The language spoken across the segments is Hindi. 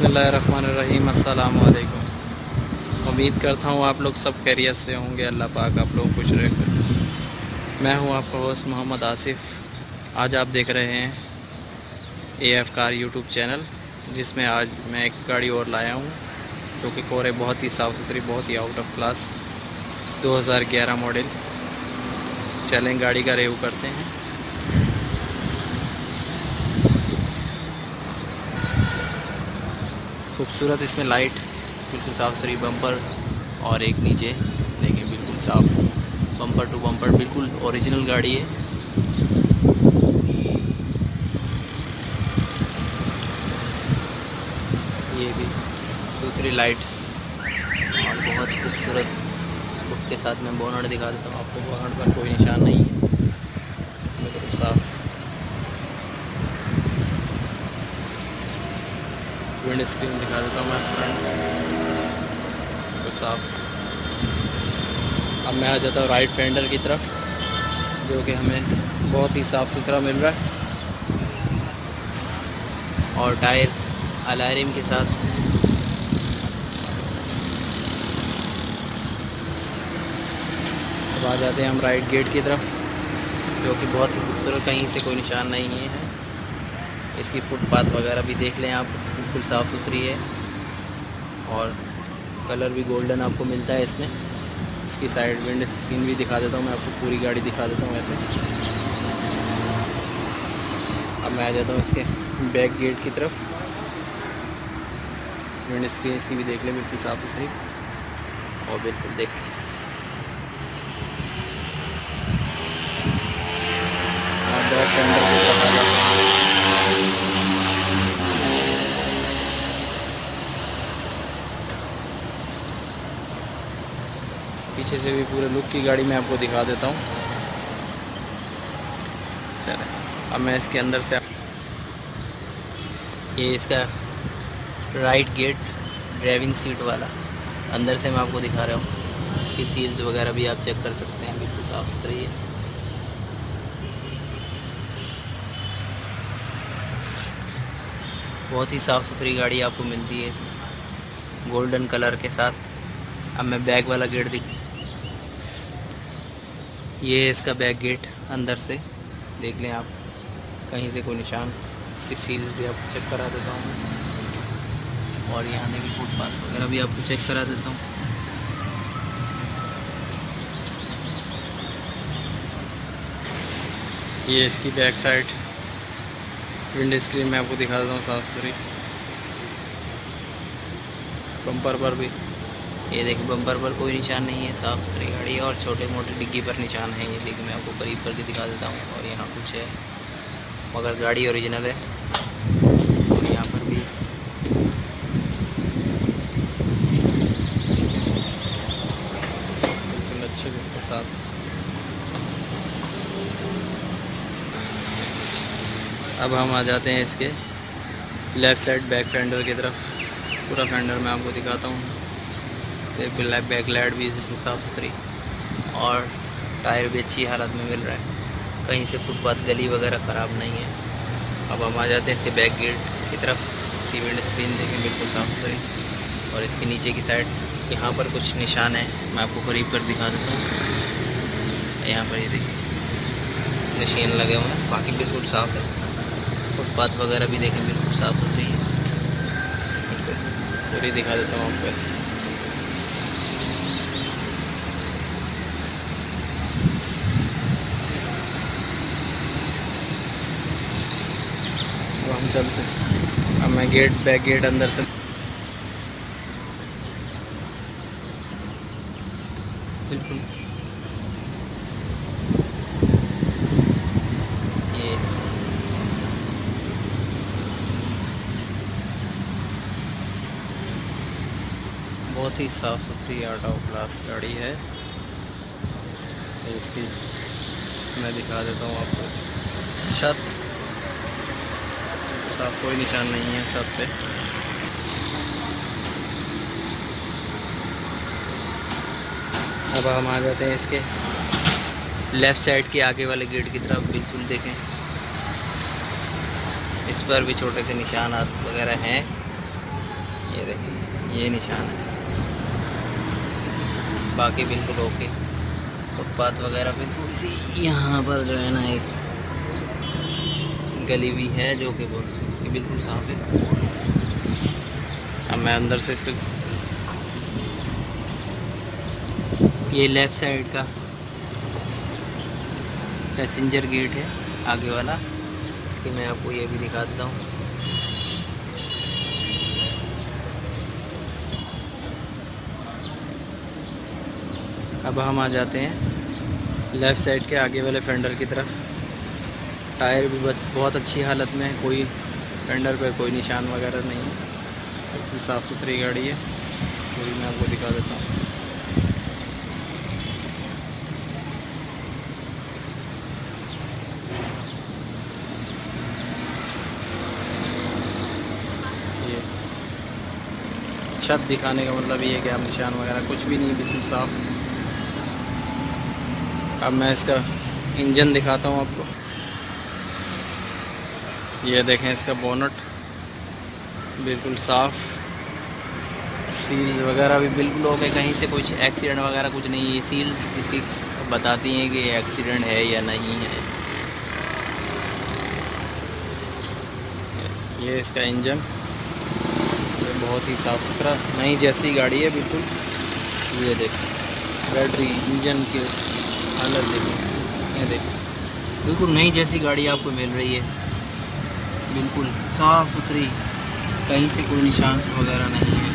बिस्मिल्लाहिर्रहमानिर्रहीम। अस्सलाम वालेकुम। उम्मीद करता हूँ आप लोग सब खैरियत से होंगे। अल्लाह पाक आप लोग खुश रखे। मैं हूँ आपका होस्ट मोहम्मद आसिफ़। आज आप देख रहे हैं AF कार यूट्यूब चैनल, जिसमें आज मैं एक गाड़ी और लाया हूँ जो कि कोर है, बहुत ही साफ़ सुथरी, बहुत ही आउट ऑफ क्लास 2011 मॉडल। चलें गाड़ी का रिव्यू करते हैं। खूबसूरत इसमें लाइट, बिल्कुल साफ़ सुथरी बम्पर और एक नीचे देखें बिल्कुल साफ़ बम्पर टू बम्पर, बिल्कुल ओरिजिनल गाड़ी है। ये भी दूसरी लाइट और बहुत खूबसूरत लुक के साथ मैं बोनट दिखा देता हूँ आपको। बोनट पर कोई निशान नहीं है, बिल्कुल साफ़। विंड स्क्रीन दिखा देता हूँ मैं, फ्रंट बिल्कुल साफ़। अब मैं आ जाता हूँ राइट फेंडर की तरफ, जो कि हमें बहुत ही साफ़ सुथरा मिल रहा है और टायर अलायरिम के साथ। अब आ जाते हैं हम राइट गेट की तरफ, जो कि बहुत ही खूबसूरत, कहीं से कोई निशान नहीं है। इसकी फुटपाथ वगैरह भी देख लें आप, बिल्कुल साफ़ सुथरी है और कलर भी गोल्डन आपको मिलता है इसमें। इसकी साइड विंड स्क्रीन भी दिखा देता हूँ मैं आपको, पूरी गाड़ी दिखा देता हूँ ऐसे। अब मैं आ जाता हूँ इसके बैक गेट की तरफ। विंड स्क्रीन इसकी भी देख लें, बिल्कुल साफ़ सुथरी और बिल्कुल देखें बैक फेंडर की तरफ आ जाते हैं। पीछे से भी पूरे लुक की गाड़ी मैं आपको दिखा देता हूँ। चले अब मैं इसके अंदर से, ये इसका राइट गेट ड्राइविंग सीट वाला अंदर से मैं आपको दिखा रहा हूँ। इसकी सील्स वगैरह भी आप चेक कर सकते हैं, बिल्कुल साफ़ सुथरी है। बहुत ही साफ़ सुथरी गाड़ी आपको मिलती है इसमें गोल्डन कलर के साथ। अब मैं बैक वाला गेट ये है इसका बैक गेट, अंदर से देख लें आप, कहीं से कोई निशान। इसकी सील्स भी आपको चेक करा देता हूँ और यहाँ देखिए फुटपाथ वगैरह भी आपको चेक करा देता हूँ। ये इसकी बैक साइड विंड स्क्रीन मैं आपको दिखा देता हूँ, साफ़ सुथरी। बम्पर पर भी ये देखिए, बम्पर पर कोई निशान नहीं है, साफ़ सुथरी गाड़ी है और छोटे मोटे डिग्गी पर निशान है। ये देखिए मैं आपको करीब करके दिखा देता हूँ और यहाँ कुछ है, मगर गाड़ी ओरिजिनल है। और यहाँ पर भी बिल्कुल अच्छे लुक के साथ। अब हम आ जाते हैं इसके लेफ़्ट साइड बैक फेंडर की तरफ। पूरा फेंडर मैं आपको दिखाता हूँ। बैक लाइट भी बिल्कुल साफ़ सुथरी और टायर भी अच्छी हालत में मिल रहा है, कहीं से फुटपाथ गली वगैरह ख़राब नहीं है। अब हम आ जाते हैं इसके बैक गेट की तरफ। इसकी विंड स्क्रीन देखें, बिल्कुल साफ़ सुथरी और इसके नीचे की साइड यहाँ पर कुछ निशान है, मैं आपको करीब कर दिखा देता हूँ। यहाँ पर ये देखिए निशान लगे हुए हैं, बाकी बिल्कुल साफ़ है। फुटपाथ वगैरह भी देखें, बिल्कुल साफ़ सुथरी है। बिल्कुल पूरी दिखा देता हूँ आपको ऐसे। तो हम चलते हैं। अब मैं बैक गेट अंदर से बिल्कुल ये बहुत ही साफ़ सुथरी आउट ऑफ क्लास गाड़ी है। इसकी मैं दिखा देता हूँ आपको छत साफ, कोई निशान नहीं है छत पे। अब हम आ जाते हैं इसके लेफ़्ट साइड के आगे वाले गेट की तरफ। बिल्कुल देखें, इस पर भी छोटे से निशानात वगैरह हैं ये देखिए ये निशान है, बाकी बिल्कुल ओके। फुटपाथ वगैरह पे थोड़ी सी यहाँ पर जो है ना एक गली भी है जो कि बिल्कुल साफ़ है। अब मैं अंदर से इसके ये लेफ़्ट साइड का पैसेंजर गेट है आगे वाला, इसकी मैं आपको ये भी दिखा देता हूँ। अब हम आ जाते हैं लेफ़्ट साइड के आगे वाले फेंडर की तरफ। टायर भी बहुत अच्छी हालत में है, कोई फेंडर पे कोई निशान वगैरह नहीं है, बिल्कुल साफ़ सुथरी गाड़ी है। वो भी मैं आपको दिखा देता हूँ। ये छत दिखाने का मतलब ये है कि आप निशान वगैरह कुछ भी नहीं, बिल्कुल साफ़। अब मैं इसका इंजन दिखाता हूँ आपको। ये देखें इसका बोनट बिल्कुल साफ़, सील्स वगैरह भी बिल्कुल ओके, कहीं से कुछ एक्सीडेंट वगैरह कुछ नहीं। ये सील्स इसकी बताती हैं कि एक्सीडेंट है या नहीं है। ये इसका इंजन बहुत ही साफ़ सुथरा नई जैसी गाड़ी है बिल्कुल। ये देखिए बैटरी इंजन की हालत देखिए, ये देखिए बिल्कुल नई जैसी गाड़ी आपको मिल रही है, बिल्कुल साफ़ सुथरी, कहीं से कोई निशान वगैरह नहीं है।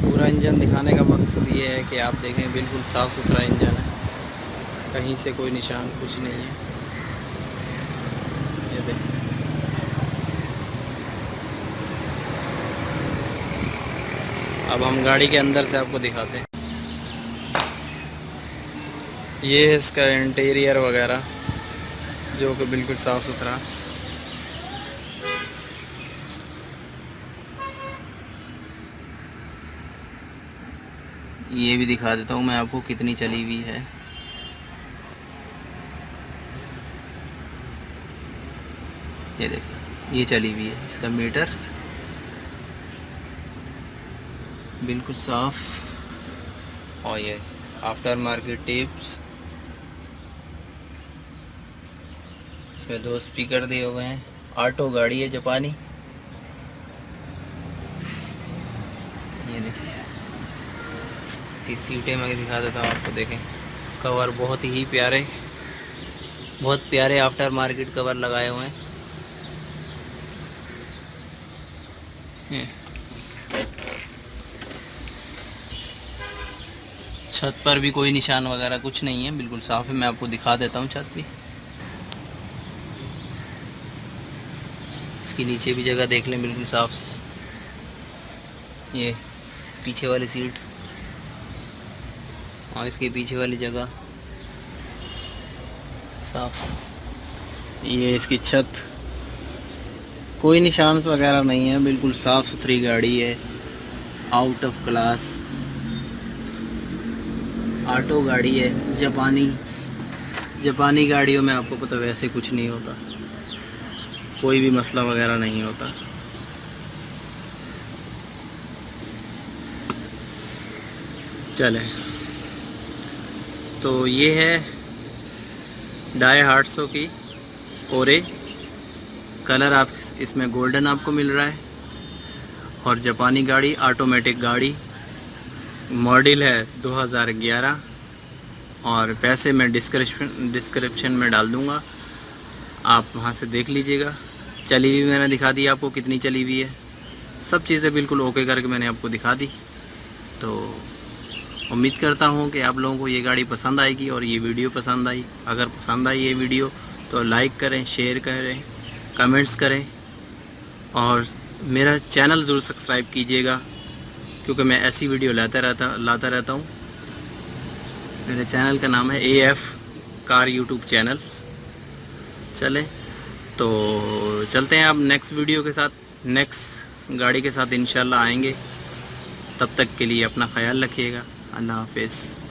पूरा इंजन दिखाने का मकसद ये है कि आप देखें बिल्कुल साफ़ सुथरा इंजन है, कहीं से कोई निशान कुछ नहीं है। ये देखें अब हम गाड़ी के अंदर से आपको दिखाते हैं। ये है इसका इंटीरियर वगैरह जो कि बिल्कुल साफ़ सुथरा। ये भी दिखा देता हूँ मैं आपको कितनी चली हुई है। ये देखिए ये चली हुई है, इसका मीटर बिल्कुल साफ़। और ये आफ्टर मार्केट टेप्स, इसमें 2 स्पीकर दिए हुए हैं। ऑटो गाड़ी है जापानी। ये देखिए इसकी सीटें मैं दिखा देता हूँ आपको। देखें कवर बहुत ही प्यारे, बहुत प्यारे आफ्टर मार्केट कवर लगाए हुए हैं। छत पर भी कोई निशान वगैरह कुछ नहीं है, बिल्कुल साफ़ है। मैं आपको दिखा देता हूँ छत भी। इसके नीचे भी जगह देख लें, बिल्कुल साफ़। ये पीछे वाली सीट और इसके पीछे वाली जगह साफ़। ये इसकी छत, कोई निशान वगैरह नहीं है, बिल्कुल साफ़ सुथरी गाड़ी है, आउट ऑफ क्लास ऑटो गाड़ी है जापानी गाड़ियों में आपको पता वैसे कुछ नहीं होता, कोई भी मसला वगैरह नहीं होता। चलें तो ये है डाई 800 की ओरे, कलर आप इसमें गोल्डन आपको मिल रहा है। और जापानी गाड़ी, ऑटोमेटिक गाड़ी, मॉडल है 2011। और पैसे मैं डिस्क्रिप्शन में डाल दूँगा, आप वहाँ से देख लीजिएगा। चली हुई मैंने दिखा दी आपको कितनी चली हुई है, सब चीज़ें बिल्कुल ओके करके मैंने आपको दिखा दी। तो उम्मीद करता हूँ कि आप लोगों को ये गाड़ी पसंद आएगी और ये वीडियो पसंद आई। अगर पसंद आई ये वीडियो तो लाइक करें, शेयर करें, कमेंट्स करें और मेरा चैनल ज़रूर सब्सक्राइब कीजिएगा, क्योंकि मैं ऐसी वीडियो लाता रहता हूँ। मेरे चैनल का नाम है AF कार यूट्यूब चैनल। चलें तो चलते हैं अब नेक्स्ट वीडियो के साथ, नेक्स्ट गाड़ी के साथ इंशाल्लाह आएंगे। तब तक के लिए अपना ख्याल रखिएगा। अल्लाह हाफिज़।